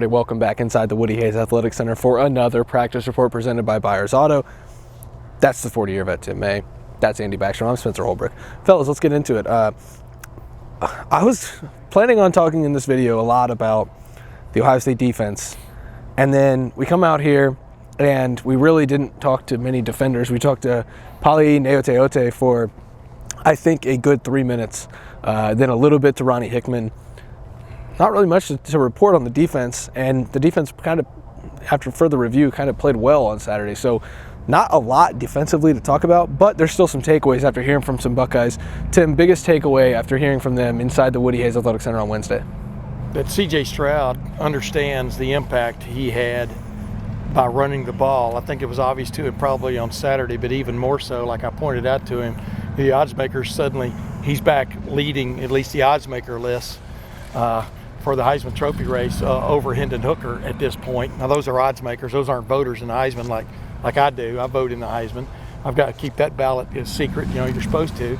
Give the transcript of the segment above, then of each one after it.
everybody? Welcome back inside the Woody Hayes Athletic Center for another practice report presented by Byers Auto. That's the 40-year vet, Tim May. That's Andy Backstrom. I'm Spencer Holbrook. Fellas, let's get into it. I was planning on talking in this video a lot about the Ohio State defense, and then we come out here and we really didn't talk to many defenders. We talked to Pali Neote for, I think, a good 3 minutes, then a little bit to Ronnie Hickman. Not really much to report on the defense, and the defense kind of, after further review, kind of played well on Saturday. So not a lot defensively to talk about, but there's still some takeaways after hearing from some Buckeyes. Tim, biggest takeaway after hearing from them inside the Woody Hayes Athletic Center on Wednesday? That C.J. Stroud understands the impact he had by running the ball. I think it was obvious to him probably on Saturday, but even more so, like I pointed out to him, the odds makers suddenly, he's back leading at least the odds maker list for the Heisman Trophy race over Hendon Hooker at this point. Now those are odds makers; those aren't voters in the Heisman like I do. I vote in the Heisman. I've got to keep that ballot a secret. You know, you're supposed to.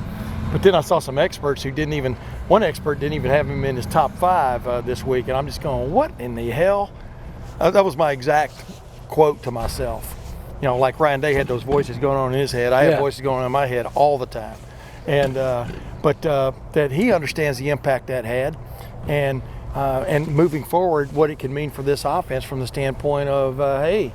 But then I saw some experts who didn't even. One expert didn't even have him in his top 5 this week, and I'm just going, "What in the hell?" That was my exact quote to myself. You know, like Ryan Day had those voices going on in his head. I have voices going on in my head all the time, and but that he understands the impact that had, and moving forward, what it can mean for this offense from the standpoint of, hey,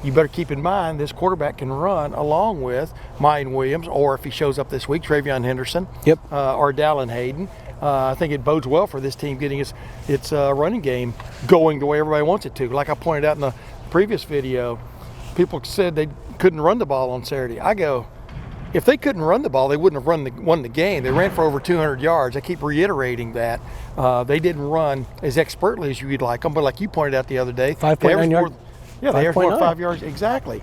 you better keep in mind this quarterback can run along with Mayan Williams, or if he shows up this week, Travion Henderson, or Dallin Hayden. I think it bodes well for this team getting its running game going the way everybody wants it to. Like I pointed out in the previous video, people said they couldn't run the ball on Saturday. I go, if they couldn't run the ball, they wouldn't have won the game. They ran for over 200 yards. I keep reiterating that. They didn't run as expertly as you'd like them, but like you pointed out the other day, 5.9 yards. Yeah, they averaged more than 5 yards. Exactly.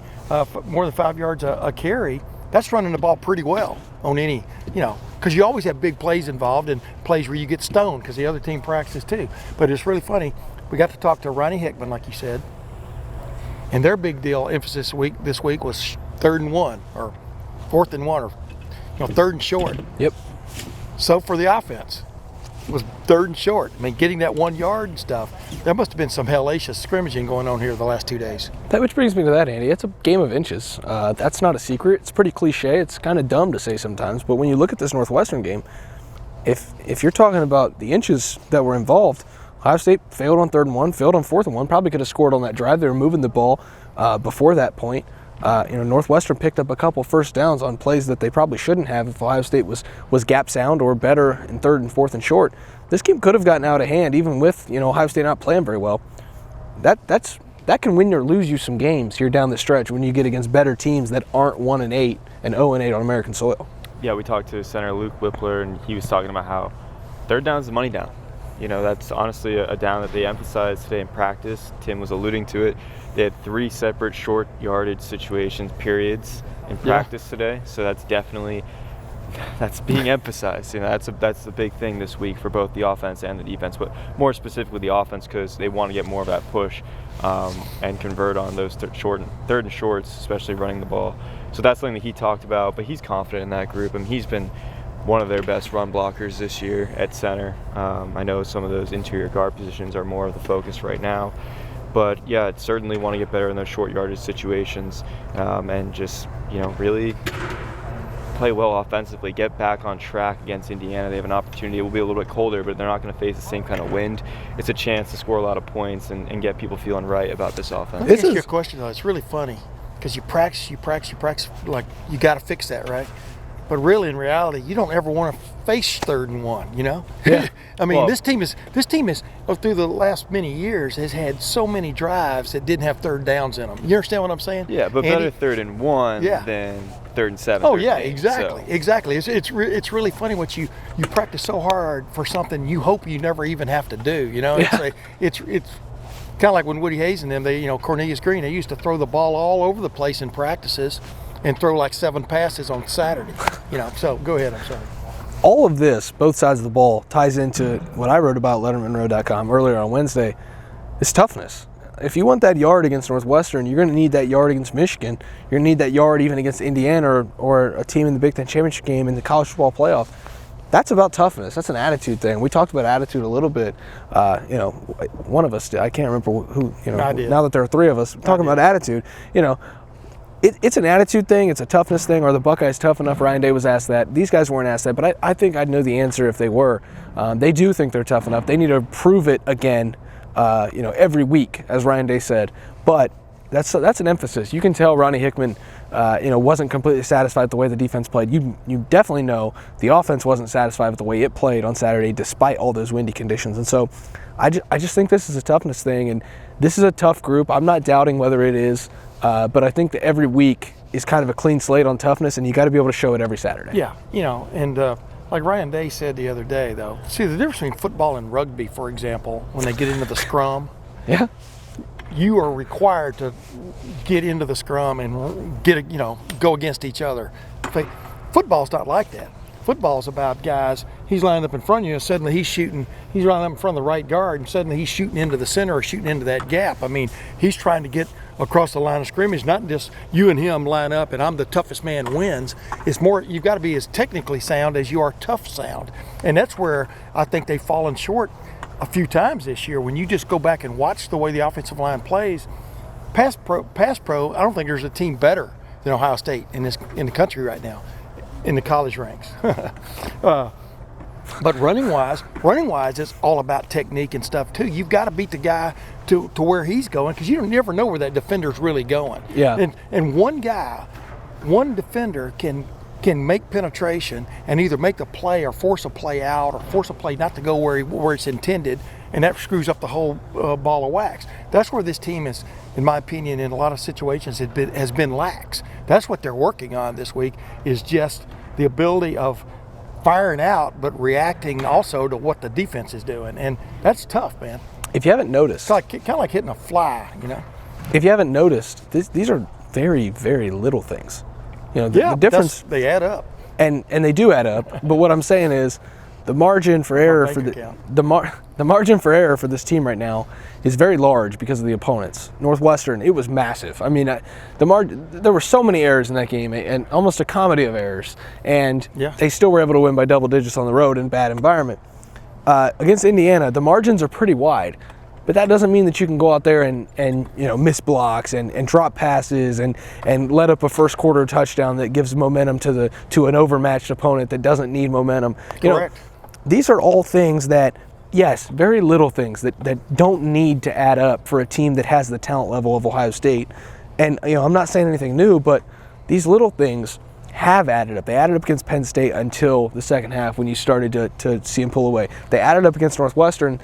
More than 5 yards a carry. That's running the ball pretty well on any, because you always have big plays involved and plays where you get stoned because the other team practices too. But it's really funny. We got to talk to Ronnie Hickman, like you said, and their big deal emphasis this week was 3rd and 1 or 4th and 1 or 3rd and short. Yep. So for the offense, it was 3rd and short. I mean, getting that 1 yard and stuff. There must have been some hellacious scrimmaging going on here the last 2 days. Which brings me to that, Andy. It's a game of inches. That's not a secret. It's pretty cliche. It's kind of dumb to say sometimes, but when you look at this Northwestern game, if you're talking about the inches that were involved, Ohio State failed on 3rd and 1, failed on 4th and 1, probably could have scored on that drive. They were moving the ball before that point. Northwestern picked up a couple first downs on plays that they probably shouldn't have if Ohio State was gap sound or better in 3rd and 4th and short. This game could have gotten out of hand even with Ohio State not playing very well. That can win or lose you some games here down the stretch when you get against better teams that aren't 1-8 and 0-8 on American soil. Yeah, we talked to center Luke Whippler, and he was talking about how 3rd down is the money down. That's honestly a down that they emphasized today in practice. Tim was alluding to it. They had 3 separate short yardage situations, periods, in practice today. So that's being emphasized. That's the big thing this week for both the offense and the defense, but more specifically the offense because they want to get more of that push and convert on those 3rd and shorts, especially running the ball. So that's something that he talked about, but he's confident in that group. He's been one of their best run blockers this year at center. I know some of those interior guard positions are more of the focus right now. But, yeah, certainly want to get better in those short yardage situations and just, really play well offensively, get back on track against Indiana. They have an opportunity. It will be a little bit colder, but they're not going to face the same kind of wind. It's a chance to score a lot of points and get people feeling right about this offense. Let me ask you a question, though. It's really funny because you practice, like you got to fix that, right? But really, in reality, you don't ever want to face 3rd and 1. Yeah. I mean, this team is through the last many years has had so many drives that didn't have 3rd downs in them. You understand what I'm saying? Yeah, but Andy, better 3rd and 1 than 3rd and 7. Oh yeah, exactly. It's really funny what you practice so hard for something you hope you never even have to do. It's kind of like when Woody Hayes and them, Cornelius Green, they used to throw the ball all over the place in practices and throw like 7 passes on Saturday. So go ahead, I'm sorry. All of this, both sides of the ball, ties into what I wrote about LettermenRow.com earlier on Wednesday. It's toughness. If you want that yard against Northwestern, you're going to need that yard against Michigan. You're going to need that yard even against Indiana or a team in the Big Ten Championship game in the college football playoff. that's about toughness. That's an attitude thing. We talked about attitude a little bit. One of us did. I can't remember who. I did. Now that there are three of us talking about attitude, it's an attitude thing. It's a toughness thing. Are the Buckeyes tough enough? Ryan Day was asked that. These guys weren't asked that, but I think I'd know the answer if they were. They do think they're tough enough. They need to prove it again, every week, as Ryan Day said. But that's an emphasis. You can tell Ronnie Hickman, wasn't completely satisfied with the way the defense played. You definitely know the offense wasn't satisfied with the way it played on Saturday, despite all those windy conditions. And so, I just think this is a toughness thing, and this is a tough group. I'm not doubting whether it is, but I think that every week is kind of a clean slate on toughness, and you got to be able to show it every Saturday. Yeah, and like Ryan Day said the other day, though, see the difference between football and rugby, for example, when they get into the scrum. Yeah. You are required to get into the scrum and go against each other. Football's not like that. Football's about guys. He's lined up in front of you, and suddenly he's lining up in front of the right guard, and suddenly he's shooting into the center or shooting into that gap. I mean, he's trying to get across the line of scrimmage, not just you and him line up and I'm the toughest man wins. It's more, you've got to be as technically sound as you are tough sound. And that's where I think they've fallen short a few times this year. When you just go back and watch the way the offensive line plays, pass pro, I don't think there's a team better than Ohio State in the country right now, in the college ranks. But running wise, it's all about technique and stuff too. You've got to beat the guy to where he's going, because you never know where that defender's really going. Yeah. And one defender can make penetration and either make the play or force a play out or force a play not to go where it's intended, and that screws up the whole ball of wax. That's where this team is, in my opinion, in a lot of situations has been lax. That's what they're working on this week, is just the ability of firing out but reacting also to what the defense is doing, and that's tough, man. If you haven't noticed, It's kind of like hitting a fly, If you haven't noticed, these are very, very little things. The difference, they add up. and they do add up. But what I'm saying is, the margin for error for the margin for error for this team right now is very large because of the opponents. Northwestern, it was massive. I mean, there were so many errors in that game, and almost a comedy of errors, and they still were able to win by double digits on the road in bad environment. Against Indiana, the margins are pretty wide. But that doesn't mean that you can go out there and miss blocks and drop passes and let up a first quarter touchdown that gives momentum to an overmatched opponent that doesn't need momentum. Correct. These are all things that, yes, very little things that don't need to add up for a team that has the talent level of Ohio State. And I'm not saying anything new, but these little things have added up. They added up against Penn State until the second half when you started to see them pull away. They added up against Northwestern.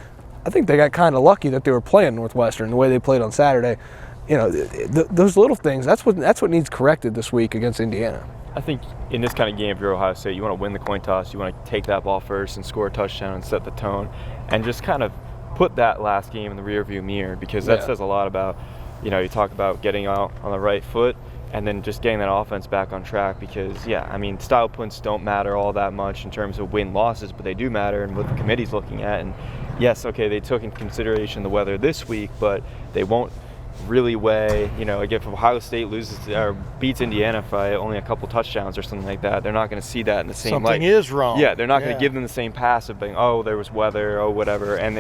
I think they got kind of lucky that they were playing Northwestern the way they played on Saturday. Those little things, that's what needs corrected this week against Indiana. I think in this kind of game, if you're Ohio State, you want to win the coin toss. You want to take that ball first and score a touchdown and set the tone, and just kind of put that last game in the rearview mirror, because that says a lot about, you talk about getting out on the right foot and then just getting that offense back on track, because, style points don't matter all that much in terms of win-losses, but they do matter in what the committee's looking at. And yes, okay, they took into consideration the weather this week, but they won't really weigh, again, if Ohio State loses or beats Indiana by only a couple touchdowns or something like that, they're not going to see that in the same light. Something is wrong. Yeah, they're not going to give them the same pass of being, oh, there was weather, oh, whatever. And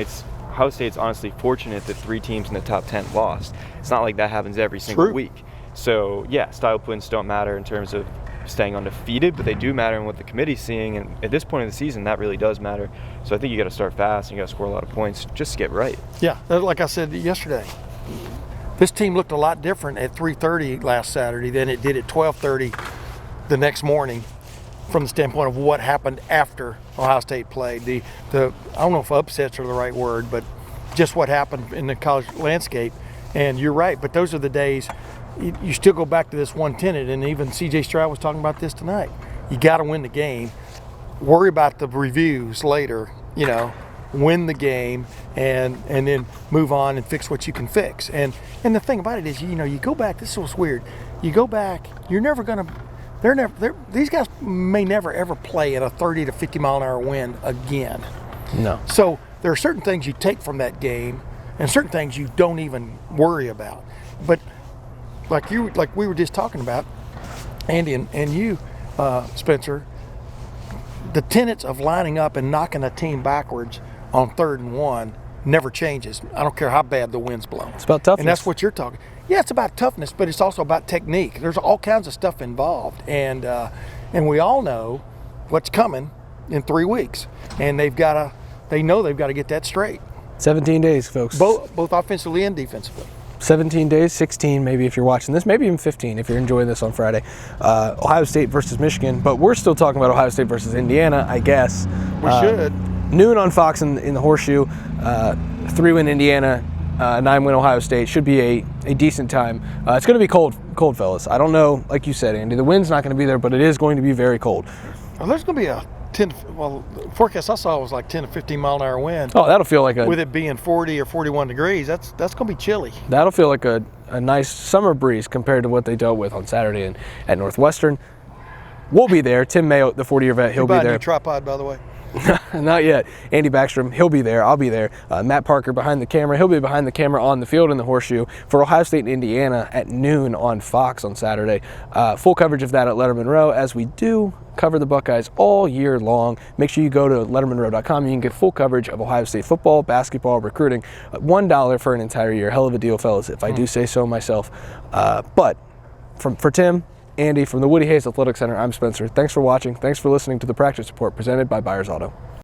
Ohio State's honestly fortunate that 3 teams in the top 10 lost. It's not like that happens every single week. So, style points don't matter in terms of staying undefeated, but they do matter in what the committee's seeing, and at this point in the season, that really does matter. So I think you got to start fast, and you got to score a lot of points just to get right. Yeah, like I said yesterday, this team looked a lot different at 3:30 last Saturday than it did at 12:30 the next morning, from the standpoint of what happened after Ohio State played. I don't know if upsets are the right word, but just what happened in the college landscape. And you're right, but those are the days. You still go back to this one tenet, and even C.J. Stroud was talking about this tonight. You got to win the game. Worry about the reviews later. Win the game, and then move on and fix what you can fix. And the thing about it is, you go back. This is what's weird. You go back. You're never gonna. These guys may never ever play at a 30 to 50 mile an hour wind again. No. So there are certain things you take from that game, and certain things you don't even worry about. But like we were just talking about, Andy and you, Spencer, the tenets of lining up and knocking a team backwards on 3rd and 1 never changes. I don't care how bad the wind's blowing. It's about toughness. And that's what you're talking. Yeah, it's about toughness, but it's also about technique. There's all kinds of stuff involved, and we all know what's coming in 3 weeks, and they know they've got to get that straight. 17 days, folks. Both offensively and defensively. 17 days, 16 maybe if you're watching this, maybe even 15 if you're enjoying this on Friday. Ohio State versus Michigan, but we're still talking about Ohio State versus Indiana, I guess. We should. Noon on Fox in the Horseshoe. 3-win Indiana, 9-win Ohio State. Should be a decent time. It's going to be cold, fellas. I don't know, like you said, Andy. The wind's not going to be there, but it is going to be very cold. Well, there's going to be a the forecast I saw was like 10 to 15 mile an hour wind. Oh, that'll feel like with it being 40 or 41 degrees, that's going to be chilly. That'll feel like a nice summer breeze compared to what they dealt with on Saturday at Northwestern. We'll be there. Tim May, the 40-year vet, he'll be there. You buy a new tripod, by the way? Not yet. Andy Backstrom, he'll be there. I'll be there. Matt Parker behind the camera. He'll be behind the camera on the field in the Horseshoe for Ohio State and Indiana at noon on Fox on Saturday. Full coverage of that at Lettermen Row, as we do cover the Buckeyes all year long. Make sure you go to lettermenrow.com. You can get full coverage of Ohio State football, basketball, recruiting. $1 for an entire year. Hell of a deal, fellas, if I do say so myself. But for Tim, Andy, from the Woody Hayes Athletic Center, I'm Spencer. Thanks for watching. Thanks for listening to the Practice Report presented by Byers Auto.